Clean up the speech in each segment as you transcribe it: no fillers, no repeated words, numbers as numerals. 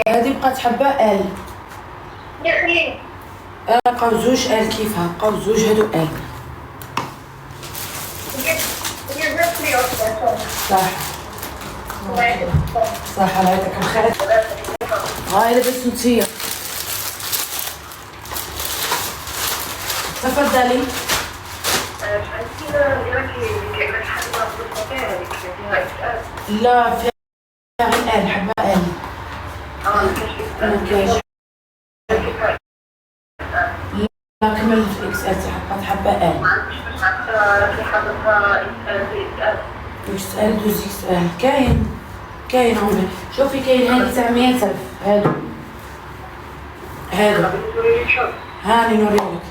هذه بقات حبة ال. بقاو زوج ال كيفها، بقاو زوج هادو ال. صح صح، الله يعطيك الخير. هاي لبست انتيا. تفضلي. لا فيها غير ال، حبة ال. مكاش. لا كملت في اكس ال، بقات حبة ال. اكس ال دوز اكس ال كاين هون. شوفي كاين هادي تاع 100,000. هادو هاني نوريلك.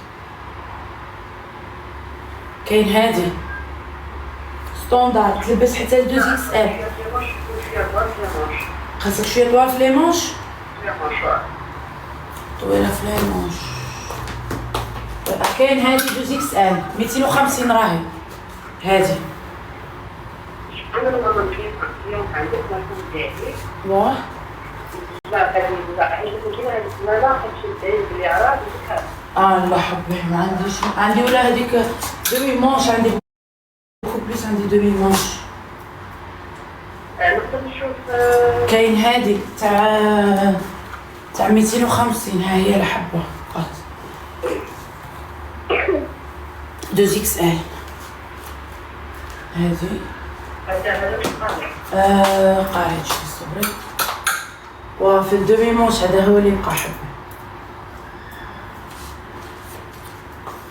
كاين هادي ستوندار تلبس حتى لدوز اكس ال. خاصك شويه طوال في لي مونش. طويله في لي مونش. كاين هادي دوز اكس ال 250 راهي هادي. واه لا حبي ما عنديش. عندي ولا هذيك دومي مونش، عندي بوكو بليس، عندي دومي مونش. نقدر نشوف. كاين هادي تاع 250، ها هي الحبة فقط دوز اكس ال. هادي قاعد شوف صبري. وفي الدومي مونش هذا هو اللي بقى حبة.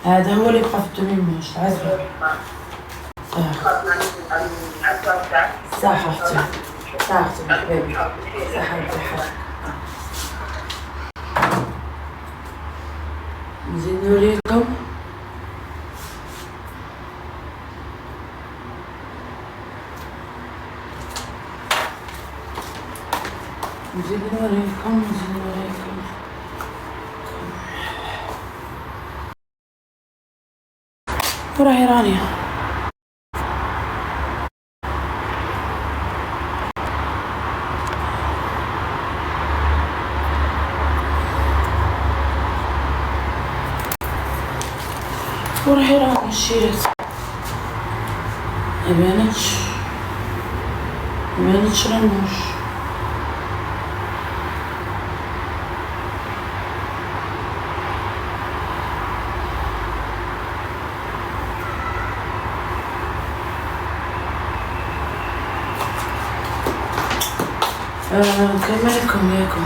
هذا هو اللي بقى في الدومي مونش. عزبي صح اختي، صح اختي حبيبي، صح حبيبي. نزيد نوريكم. نزيد نوريكم. وراهي رانية. وراهي رانية الشيرات. مبانتش رنوش. كملكم ياكم.